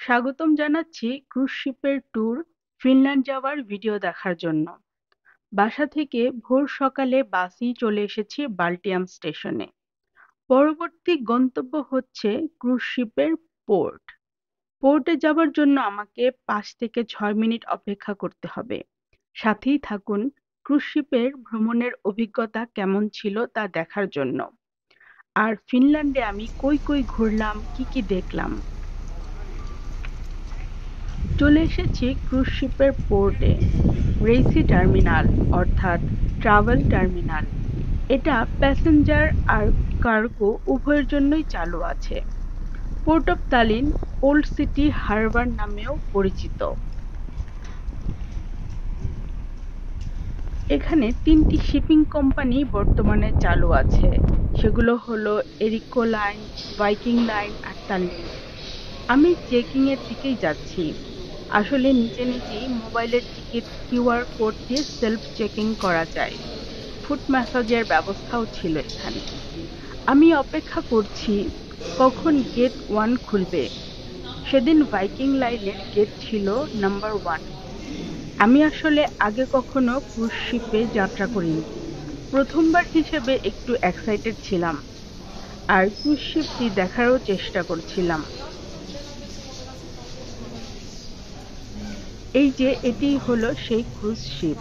স্বাগতম জানাচ্ছি cruise শিপের tour Finland যাওয়ার ভিডিও দেখার জন্য। বাসা থেকে ভোর সকালে বাসেই চলে এসেছি বাল্টিয়াম স্টেশনে। পরবর্তী গন্তব্য হচ্ছে ক্রুজ শিপের পোর্ট। পোর্টে যাবার জন্য আমাকে ৫ থেকে ৬ মিনিট অপেক্ষা করতে হবে। সাথেই থাকুন ক্রুজ শিপের ভ্রমণের অভিজ্ঞতা কেমন ছিল তা দেখার জন্য। আর ফিনল্যান্ডে আমি কই কই ঘুরলাম, কি কি দেখলাম। চলে এসেছি ক্রুজ শিপের পোর্টে। রেইসি টার্মিনাল অর্থাৎ ট্রাভেল টার্মিনাল। এটা প্যাসেঞ্জার আর কার্গো উভয়ের জন্যই চালু আছে। Port of Tallinn old city Harbour নামেও পরিচিত। এখানে ৩টি শিপিং কোম্পানি বর্তমানে চালু আছে। সেগুলো হলো এরিকো লাইন, ভাইকিং লাইন আর তাল্লিন। আমি চেকিং এর দিকেই যাচ্ছি। আসলে নিজে নিজেই মোবাইলের টিকিট কিউআর কোড দিয়ে সেলফ চেকিং করা যায়। ফুট ম্যাসাজের ব্যবস্থাও ছিল এখানে। আমি অপেক্ষা করছি কখন গেট 1 খুলবে। সেদিন ভাইকিং লাইনের গেট ছিল নাম্বার 1। আমি আসলে আগে কখনো ক্রুজ শিপে যাত্রা করিনি। প্রথমবার হিসেবে একটু এক্সাইটেড ছিলাম আর ক্রুজ শিপটি দেখারও চেষ্টা করছিলাম। এই যে এটিই হলো সেই ক্রুজ শিপ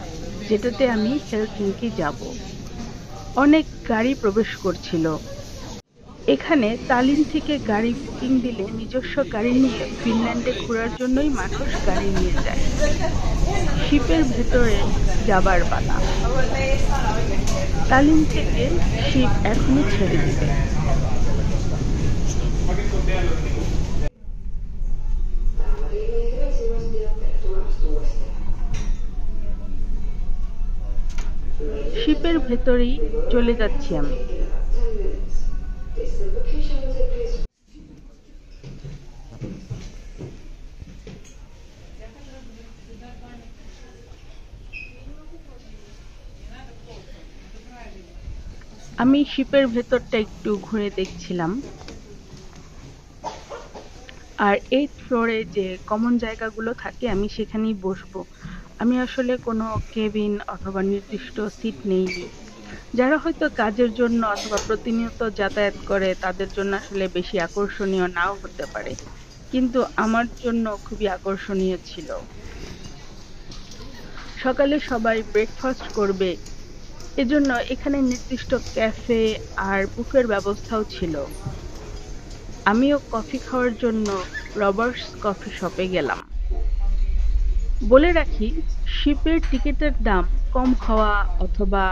যেটাতে আমি হেলসিংকি যাব। অনেক গাড়ি প্রবেশ করছিল। এখানে তালিন থেকে গাড়ি বুকিং দিলে নিজস্ব গাড়ি নিয়ে ফিনল্যান্ডে ঘোরার জন্যই মানুষ গাড়ি নিয়ে যায়। শিপের ভেতরে যাবার পালা। তালিন থেকে শিপ এখনই ছেড়ে দিবে। শিপের ভেতরেই চলে যাচ্ছি আমি। আমি শিপের ভেতরটা একটু ঘুরে দেখছিলাম। আর 8th ফ্লোরে যে কমন জায়গাগুলো থাকে আমি সেখানেই বসবো। আমি আসলে কোনো কেবিন অথবা নির্দিষ্ট সিট নেইনি। যারা হয়তো কাজের জন্য অথবা প্রতিনিয়ত যাতায়াত করে তাদের জন্য আসলে বেশি আকর্ষণীয় নাও হতে পারে। কিন্তু আমার জন্য খুবই আকর্ষণীয় ছিল। সকালে সবাই ব্রেকফাস্ট করবে। এজন্য এখানে নির্দিষ্ট ক্যাফে আর বুফের ব্যবস্থাও ছিল। আমিও কফি খাওয়ার জন্য রবার্টস কফি শপে গেলাম। বলে রাখি, শিপের টিকিটের দাম কম হওয়া অথবা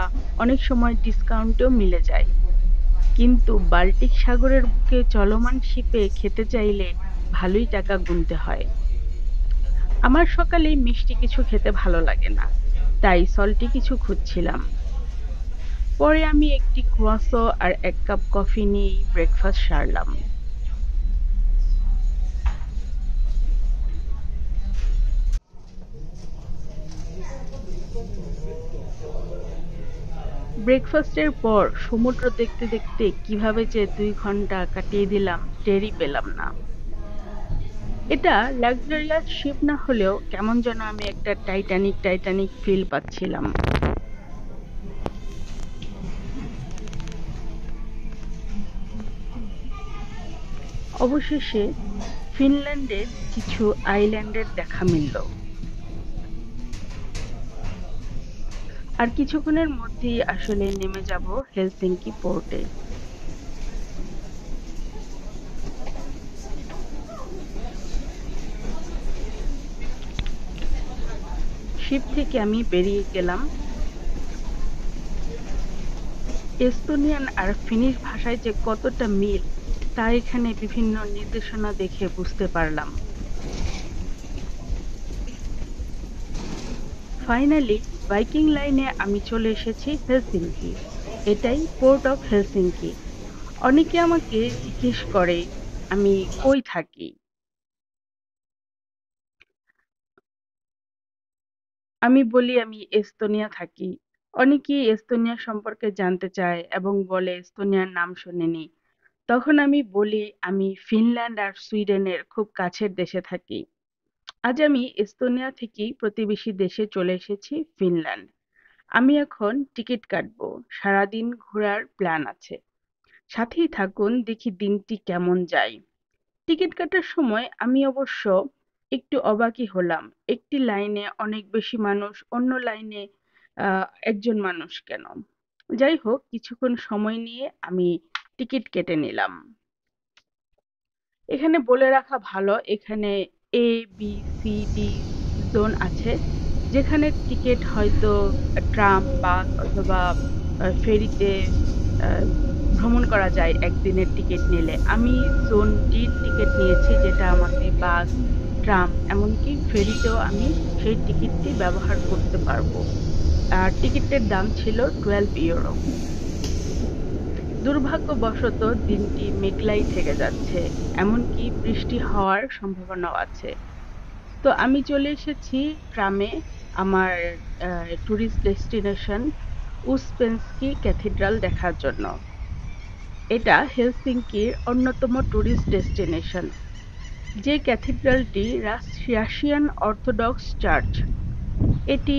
অনেক সময় ডিসকাউন্টেও মিলে যায়। কিন্তু বাল্টিক সাগরের বুকে চলমান শিপে খেতে চাইলে ভালোই টাকা গুনতে হয়। আমার সকালেই মিষ্টি কিছু খেতে ভালো লাগে না, তাই সল্টি কিছু খুঁজছিলাম। পরে আমি একটি ক্রোয়াসো আর ১ কাপ কফি নিয়েই ব্রেকফাস্ট সারলাম। ব্রেকফাস্টের পর সমুদ্র দেখতে দেখতে কিভাবে যে ২ ঘন্টা কাটিয়ে দিলাম টেরই পেলাম না। এটা লাক্সারিয়াস শিপ না হলেও কেমন যেন আমি একটা টাইটানিক টাইটানিক ফিল পাচ্ছিলাম। অবশেষে ফিনল্যান্ডের কিছু আইল্যান্ডের দেখা মিলল। আর কিছুক্ষণের মধ্যেই আসলে নেমে যাব হেলসিংকি পোর্টে। শিপ থেকে আমি বেরিয়ে গেলাম। এস্তোনিয়ান আর ফিনিশ ভাষায় যে কতটা মিল তা এখানে বিভিন্ন নির্দেশনা দেখে বুঝতে পারলাম। ফাইনালি ভাইকিং লাইনে আমি চলে এসেছি হেলসিংকি। এটাই পোর্ট অফ হেলসিংকি। অনেকে আমাকে জিজ্ঞেস করে আমি কই থাকি। আমি বলি আমি এস্তোনিয়া থাকি। অনেকেই এস্তোনিয়া সম্পর্কে জানতে চায় এবং বলে এস্তোনিয়ার নাম শোনেনি। তখন আমি বলি আমি ফিনল্যান্ড আর সুইডেনের খুব কাছের দেশে থাকি। আজ আমি এস্তোনিয়া থেকেই প্রতিবেশী দেশে চলে এসেছি ফিনল্যান্ড। আমি এখন টিকিট কাটবো। সারাদিন ঘোরার প্ল্যান আছে। সাথেই থাকুন দেখি দিনটি কেমন যায়। টিকিট কাটার সময় আমি অবশ্য একটু অবাকই হলাম। একটি লাইনে অনেক বেশি মানুষ, অন্য লাইনে একজন মানুষ কেন? যাই হোক, কিছুক্ষণ সময় নিয়ে আমি টিকিট কেটে নিলাম। এখানে বলে রাখা ভালো, এখানে এ, বি, সি, ডি জোন আছে। যেখানে টিকিট হয়তো ট্রাম, বাস অথবা ফেরিতে আহ, ভ্রমণ করা যায় একদিনের টিকিট নিলে। আমি জোন ডির টিকিট নিয়েছি, যেটা আমাকে বাস, ট্রাম এমনকি ফেরিতেও আমি সেই টিকিটটি ব্যবহার করতে পারবো। আর টিকিটের দাম ছিল 12 ইউরো। দুর্ভাগ্যবশত দিনটি মেঘলাই থেকে যাচ্ছে, এমনকি বৃষ্টি হওয়ার সম্ভাবনাও আছে। তো আমি চলে এসেছি ট্রামে আমার ট্যুরিস্ট ডেস্টিনেশন উসপেন্সকি ক্যাথিড্রাল দেখার জন্য। এটা হেলসিঙ্কির অন্যতম ট্যুরিস্ট ডেস্টিনেশন। যে ক্যাথিড্রালটি রাশিয়ান অর্থোডক্স চার্চ। এটি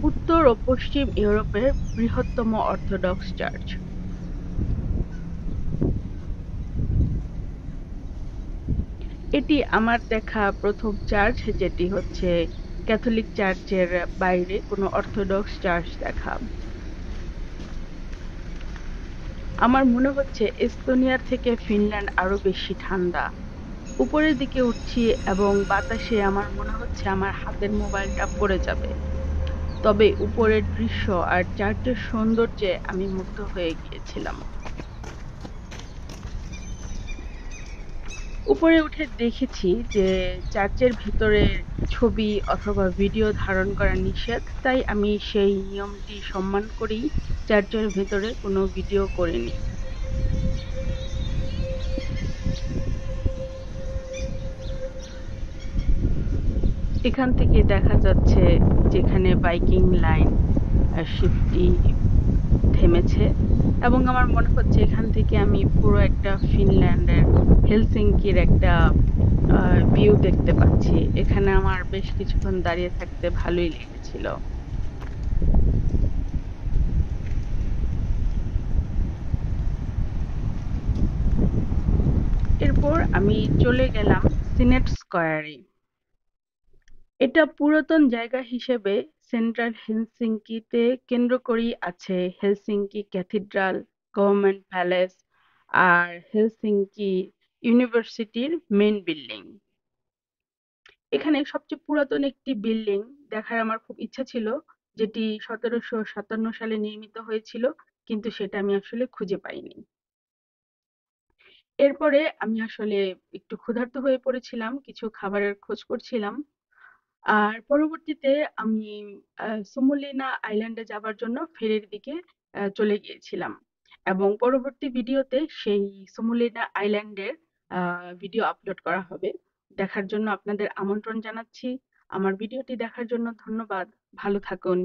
উত্তর ও পশ্চিম ইউরোপের বৃহত্তম অর্থোডক্স চার্চ। এটি আমার দেখা প্রথম চার্চ, যেটি হচ্ছে ক্যাথলিক চার্চের বাইরে কোনো অর্থোডক্স চার্চ দেখা। আমার মনে হচ্ছে এস্তোনিয়ার থেকে ফিনল্যান্ড আরো বেশি ঠান্ডা। উপরের দিকে উঠছি এবং বাতাসে আমার মনে হচ্ছে আমার হাতের মোবাইলটা পড়ে যাবে। তবে উপরের দৃশ্য আর চার্চের সৌন্দর্যে আমি মুগ্ধ হয়ে গিয়েছিলাম। উপরে উঠে দেখেছি যে চার্চের ভেতরের ছবি অথবা ভিডিও ধারণ করা নিষেধ, তাই আমি সেই নিয়মটি সম্মান করেই চার্চের ভেতরে কোনো ভিডিও করিনি। এখান থেকে দেখা যাচ্ছে যেখানে বাইকিং লাইন শিপটি থেমেছে, এবং আমার মনে হচ্ছে এখান থেকে আমি পুরো একটা ফিনল্যান্ডের হেলসিঙ্কির একটা ভিউ দেখতে পাচ্ছি। এখানে আমার বেশ কিছুক্ষণ দাঁড়িয়ে থাকতে ভালোই লেগেছিল। এরপর আমি চলে গেলাম সিনেট স্কয়ারে। এটা পুরাতন জায়গা হিসেবে সেন্ট্রাল হেলসিঙ্কিতে কেন্দ্র করেই আছে হেলসিঙ্কি ক্যাথিড্রাল, গভর্নমেন্ট প্যালেস আর হেলসিঙ্কি ইউনিভার্সিটির মেইন বিল্ডিং। এখানে সবচেয়ে পুরাতন একটি বিল্ডিং দেখার আমার খুব ইচ্ছা ছিল, যেটি 1757 সালে নির্মিত হয়েছিল, কিন্তু সেটা আমি আসলে খুঁজে পাইনি। এরপরে আমি আসলে একটু ক্ষুধার্ত হয়ে পড়েছিলাম, কিছু খাবারের খোঁজ করছিলাম। আর পরবর্তীতে আমি সুমুলিনা আইল্যান্ডে যাবার জন্য ফেরির দিকে চলে গিয়েছিলাম, এবং পরবর্তী ভিডিওতে সেই সুমুলিনা আইল্যান্ডের ভিডিও আপলোড করা হবে। দেখার জন্য আপনাদের আমন্ত্রণ জানাচ্ছি। আমার ভিডিওটি দেখার জন্য ধন্যবাদ। ভালো থাকুন।